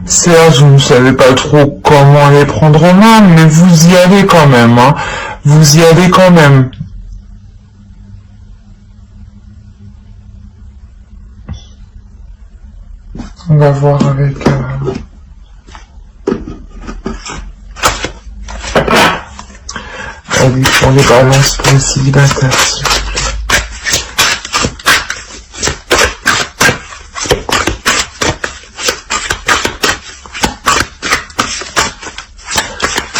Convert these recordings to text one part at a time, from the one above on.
Certes, vous ne savez pas trop comment les prendre en main, mais vous y allez quand même, hein. Vous y allez quand même. On va voir avec... Allez, pour les balances pour les célibataires, s'il vous plaît.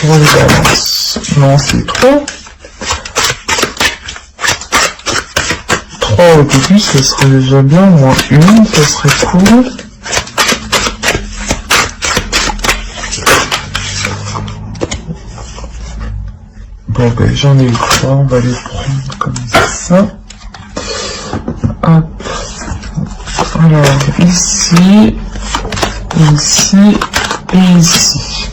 Pour les balances. Non, c'est trop. 3 au début, ça serait déjà bien. Au moins une, ça serait cool. Bon ben j'en ai eu 3, on va les prendre comme ça. Hop. Alors ici, ici et ici.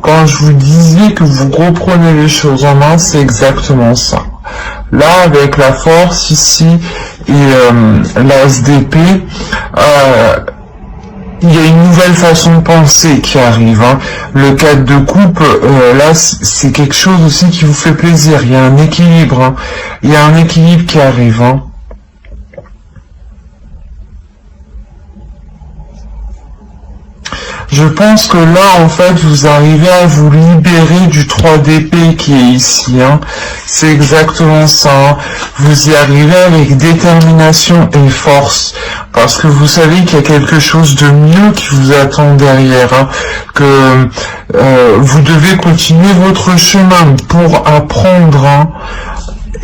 Quand je vous disais que vous reprenez les choses en main, c'est exactement ça. Là, avec la force ici et l'as d'épée, il y a une nouvelle façon de penser qui arrive, hein. Le 4 de coupe, là, c'est quelque chose aussi qui vous fait plaisir. Il y a un équilibre, hein. Il y a un équilibre qui arrive, hein. Je pense que là, en fait, vous arrivez à vous libérer du 3 d'épée qui est ici, hein. C'est exactement ça, hein. Vous y arrivez avec détermination et force, parce que vous savez qu'il y a quelque chose de mieux qui vous attend derrière, hein. Que vous devez continuer votre chemin pour apprendre, hein.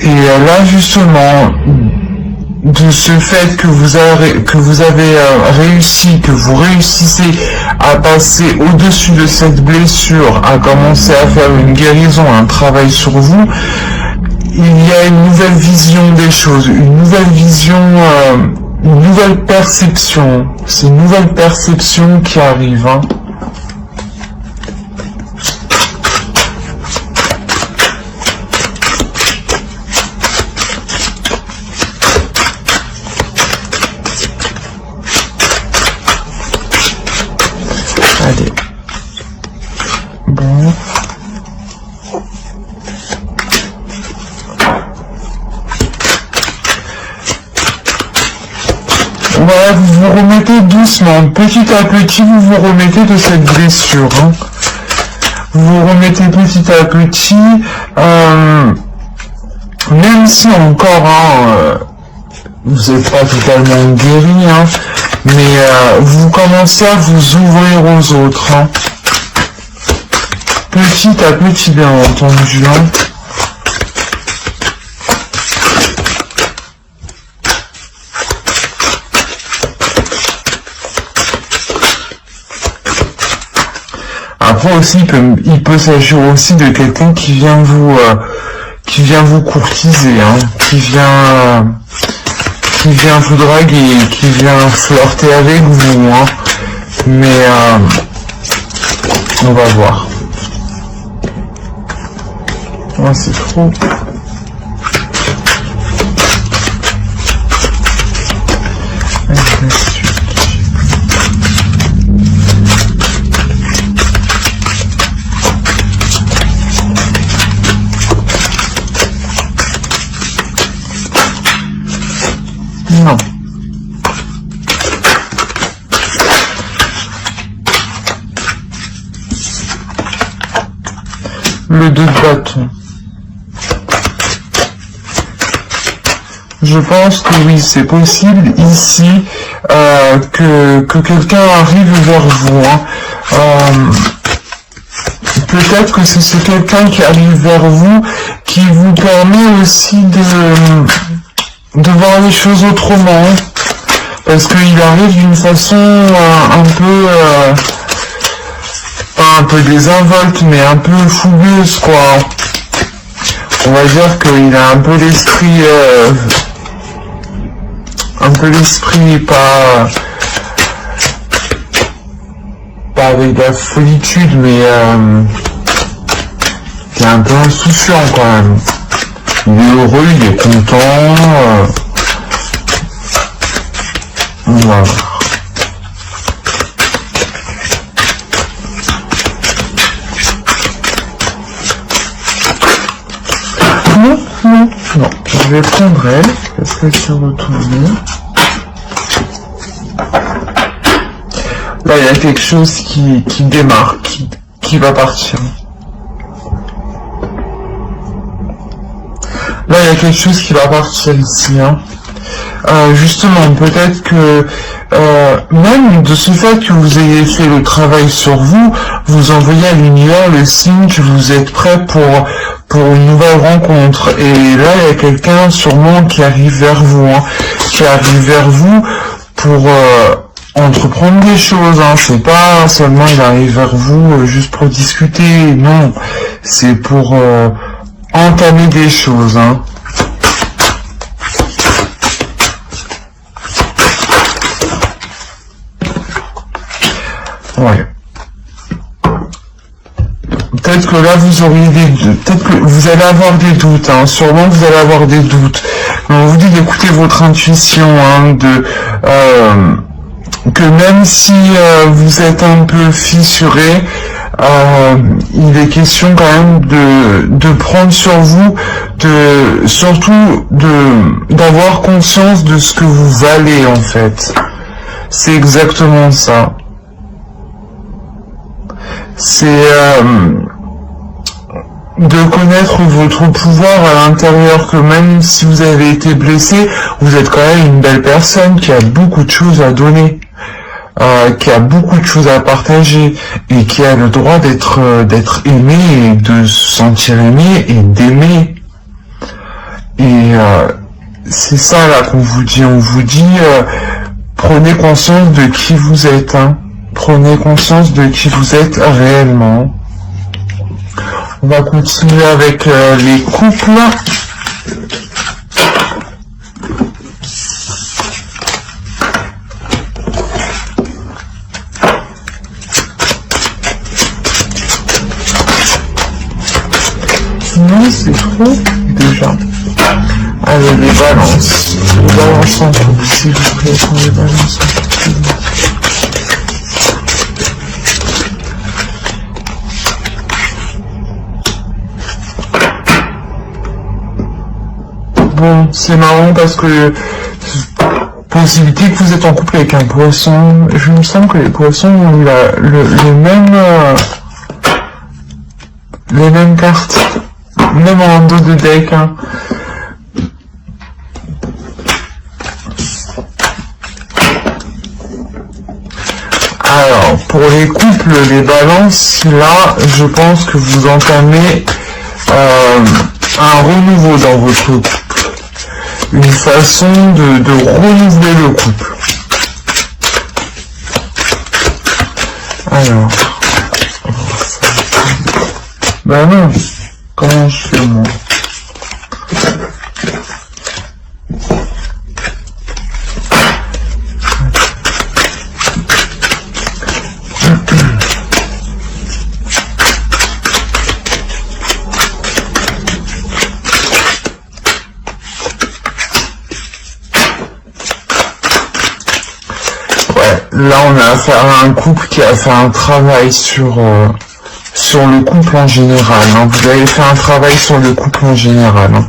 Et là, justement... de ce fait que vous avez réussi, que vous réussissez à passer au-dessus de cette blessure, à commencer à faire une guérison, un travail sur vous, il y a une nouvelle vision des choses, une nouvelle vision, une nouvelle perception. C'est une nouvelle perception qui arrive, hein. Allez. Bon. Voilà, vous vous remettez doucement. Petit à petit, vous vous remettez de cette blessure, hein. Vous vous remettez petit à petit, même si encore, hein, vous n'êtes pas totalement guéri, hein, mais vous commencez à vous ouvrir aux autres, hein. Petit à petit, bien entendu, hein. Après aussi, il peut s'agir aussi de quelqu'un qui vient vous courtiser, hein, qui vient vous draguer, qui vient flirter avec vous, hein. Mais on va voir. Oh, c'est trop. Non. Le 2 de bâton. Je pense que oui, c'est possible ici que quelqu'un arrive vers vous, hein. Peut-être que c'est ce quelqu'un qui arrive vers vous qui vous permet aussi de voir les choses autrement, parce qu'il arrive d'une façon pas un peu désinvolte, mais un peu fougueuse, quoi. On va dire qu'il a un peu l'esprit pas avec de la solitude, mais qui est un peu insouciant quand même. Il est heureux, il est content. On va voir. vais prendre elle, parce qu'elle s'est retournée. Là, il y a quelque chose qui démarre, qui va partir. Là, il y a quelque chose qui va partir ici. Hein. Justement, peut-être que même de ce fait que vous ayez fait le travail sur vous, vous envoyez à l'univers le signe que vous êtes prêt pour une nouvelle rencontre. Et là, il y a quelqu'un sûrement qui arrive vers vous, hein, qui arrive vers vous pour entreprendre des choses. Hein. C'est pas seulement il arrive vers vous juste pour discuter, non, c'est pour entamer des choses. Hein. Ouais. Peut-être que là vous auriez peut-être que vous allez avoir des doutes, hein. Sûrement vous allez avoir des doutes. On vous dit d'écouter votre intuition, hein, que même si vous êtes un peu fissuré, il est question quand même de prendre sur vous, surtout d'avoir conscience de ce que vous valez en fait. C'est exactement ça. C'est de connaître votre pouvoir à l'intérieur, que même si vous avez été blessé, vous êtes quand même une belle personne qui a beaucoup de choses à donner, qui a beaucoup de choses à partager et qui a le droit d'être aimé et de se sentir aimé et d'aimer. Et c'est ça là qu'on vous dit. On vous dit prenez conscience de qui vous êtes. Hein. Prenez conscience de qui vous êtes réellement. On va continuer avec les couples. Non, c'est trop déjà. Allez, les balances. Les balances en couple, s'il vous plaît, pour les balances en couple. Bon, c'est marrant parce que possibilité que vous êtes en couple avec un poisson. Je me sens que les poissons ont les mêmes cartes, même en dos de deck. Hein. Alors, pour les couples, les balances, là, je pense que vous entamez un renouveau dans votre couple. Une façon de renouveler le couple. Alors. Ben non. Comment je fais moi? Là, on a affaire à un couple qui a fait un travail sur le couple en général. Hein. Vous avez fait un travail sur le couple en général. Hein.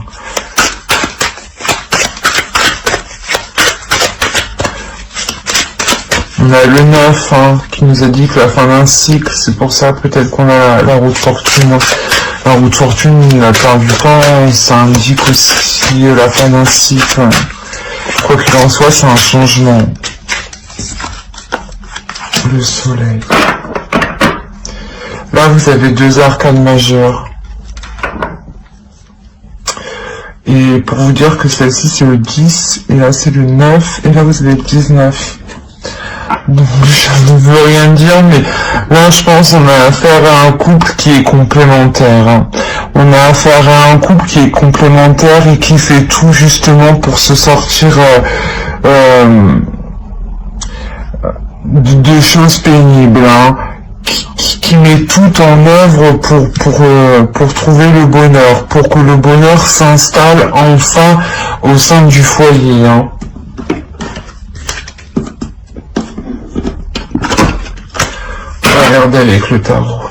On a le 9 hein, qui nous a dit que la fin d'un cycle, c'est pour ça peut-être qu'on a la roue de fortune. La roue de fortune, la part du temps, ça indique aussi la fin d'un cycle. Quoi qu'il en soit, c'est un changement. Le soleil. Là, vous avez deux arcanes majeures. Et pour vous dire que celle-ci, c'est le 10, et là, c'est le 9, et là, vous avez le 19. Donc, je ne veux rien dire, mais là, je pense qu'on a affaire à un couple qui est complémentaire. Hein. On a affaire à un couple qui est complémentaire et qui fait tout, justement, pour se sortir de choses pénibles, hein, qui met tout en œuvre pour trouver le bonheur, pour que le bonheur s'installe enfin au sein du foyer. Hein. On va regarder avec le tarot.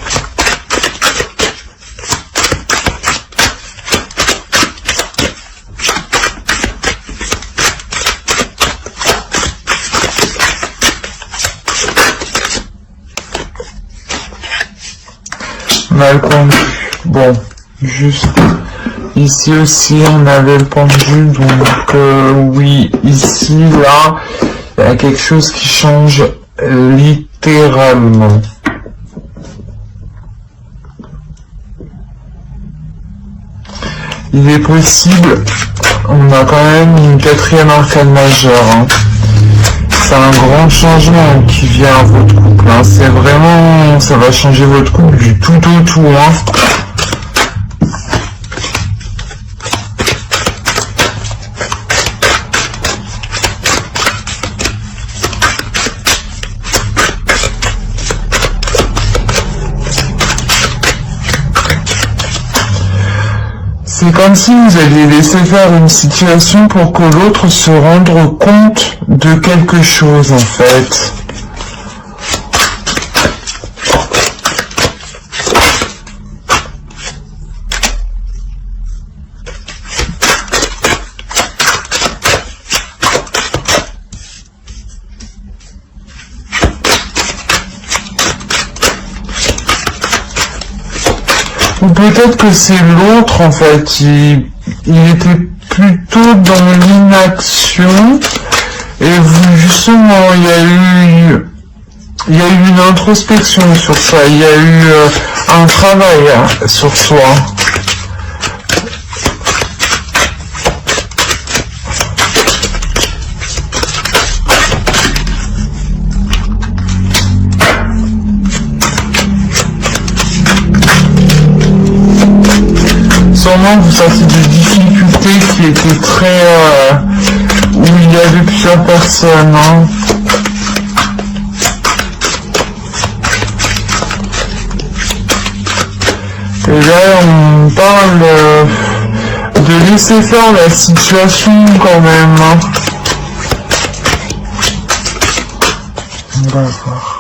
mal pendu. Bon, juste ici aussi on avait le pendu, donc oui, ici, là, il y a quelque chose qui change littéralement. Il est possible, on a quand même une 4e arcane majeure, hein. C'est un grand changement qui vient à votre couple, hein. C'est vraiment, ça va changer votre couple du tout au tout, hein. C'est comme si vous alliez laisser faire une situation pour que l'autre se rende compte de quelque chose, en fait. Ou peut-être que c'est l'autre, en fait, il était plutôt dans l'inaction, et vous, justement, il y a eu une introspection sur ça, il y a eu un travail sur soi. Sûrement vous sortez de difficultés qui étaient très... où il y avait plusieurs personnes, hein. Et là on parle de laisser faire la situation quand même, hein. On va voir.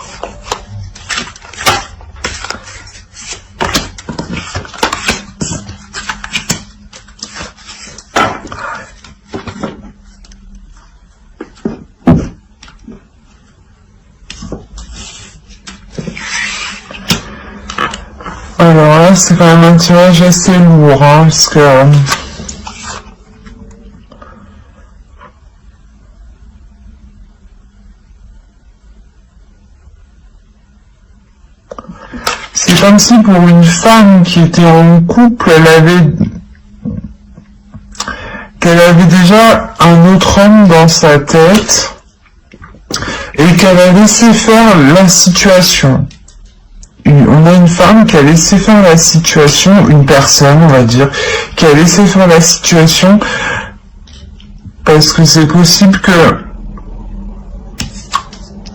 Alors là, c'est quand même un tirage assez lourd, hein, parce que... c'est comme si pour une femme qui était en couple, qu'elle avait déjà un autre homme dans sa tête, et qu'elle a laissé faire la situation. On a une femme qui a laissé faire la situation, une personne, on va dire, qui a laissé faire la situation, parce que c'est possible que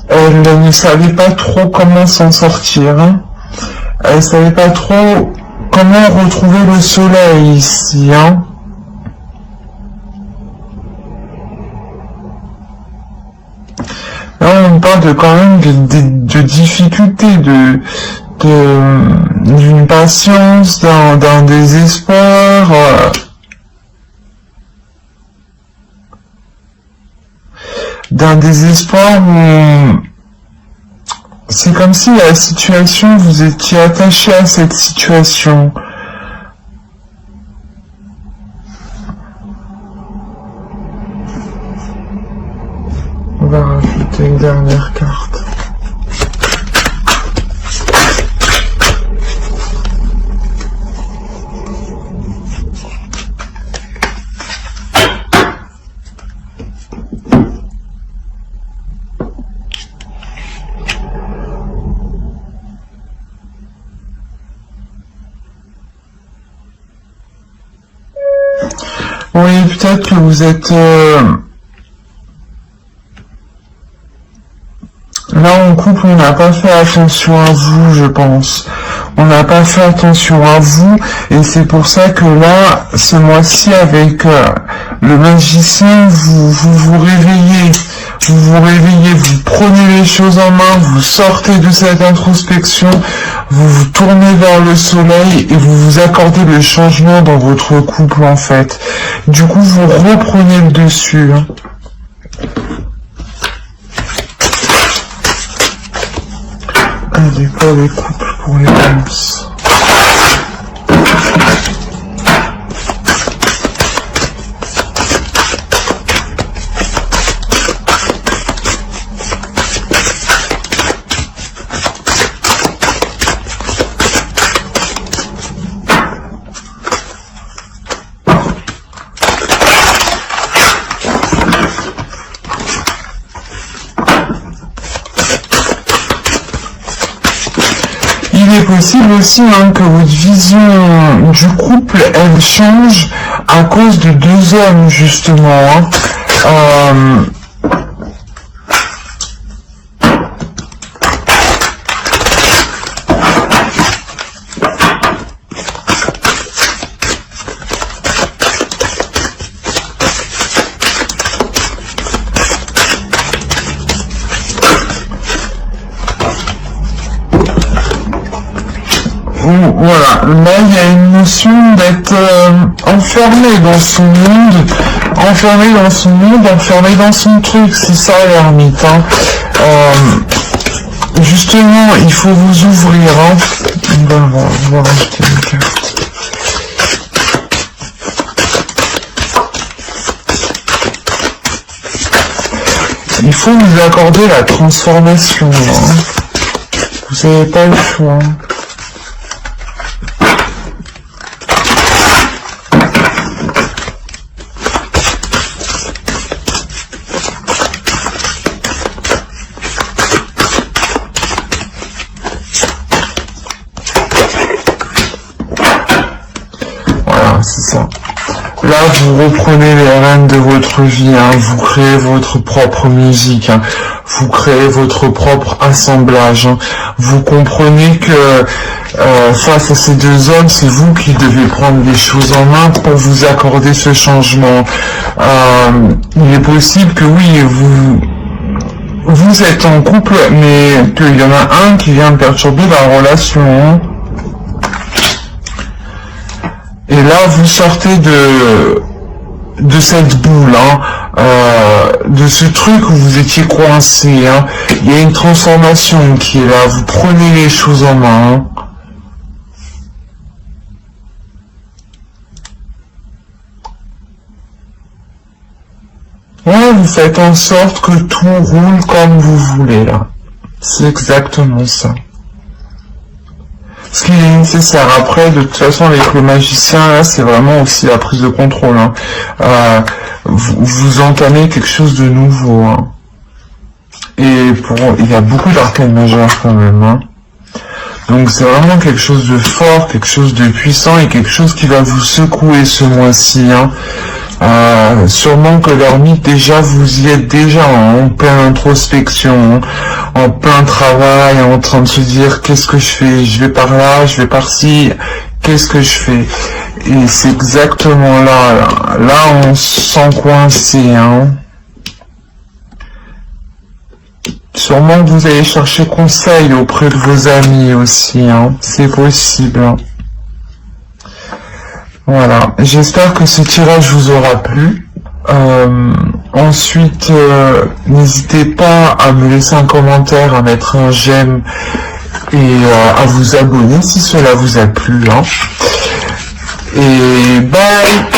elle ne savait pas trop comment s'en sortir, hein. Elle savait pas trop comment retrouver le soleil ici, hein. Là, on parle quand même de difficultés, d'une patience, d'un désespoir. D'un désespoir où c'est comme si la situation, vous étiez attaché à cette situation. On va rajouter une dernière carte. Oui, peut-être que vous êtes... Là, en couple, on n'a pas fait attention à vous, je pense. On n'a pas fait attention à vous, et c'est pour ça que là, ce mois-ci, avec le magicien, vous réveillez. Vous prenez les choses en main, vous sortez de cette introspection, vous vous tournez vers le soleil, et vous vous accordez le changement dans votre couple, en fait. Du coup, vous reprenez le dessus, hein. Allez, pas les couples pour les balances. il est possible aussi que votre vision du couple, elle change à cause de deux hommes, justement. Voilà, là il y a une notion d'être enfermé dans son monde, enfermé dans son truc, c'est ça l'ermite. Justement, il faut vous ouvrir. On va rajouter une carte. Il faut vous accorder la transformation. Vous n'avez pas le choix. C'est ça. Là, vous reprenez les rênes de votre vie, vous créez votre propre musique, vous créez votre propre assemblage. Vous comprenez que face à ces deux hommes, c'est vous qui devez prendre les choses en main pour vous accorder ce changement. Il est possible que oui, vous êtes en couple, mais qu'il y en a un qui vient perturber la relation. Et là, vous sortez de cette boule, de ce truc où vous étiez coincé. Il y a une transformation qui est là. Vous prenez les choses en main. Ouais, vous faites en sorte que tout roule comme vous voulez, là. C'est exactement ça. Ce qui est nécessaire. Après, de toute façon, avec le magicien, là, c'est vraiment aussi la prise de contrôle. Vous entamez quelque chose de nouveau. Et il y a beaucoup d'arcanes majeures quand même. Donc c'est vraiment quelque chose de fort, quelque chose de puissant et quelque chose qui va vous secouer ce mois-ci. Sûrement que l'ermite, déjà, vous y êtes déjà en pleine introspection, en plein travail, en train de se dire qu'est-ce que je fais, je vais par là, je vais par ci, qu'est-ce que je fais. Et c'est exactement là on se sent coincé. Sûrement que vous allez chercher conseil auprès de vos amis aussi, c'est possible. Voilà, j'espère que ce tirage vous aura plu. Ensuite, n'hésitez pas à me laisser un commentaire, à mettre un j'aime et à vous abonner si cela vous a plu. Et bye!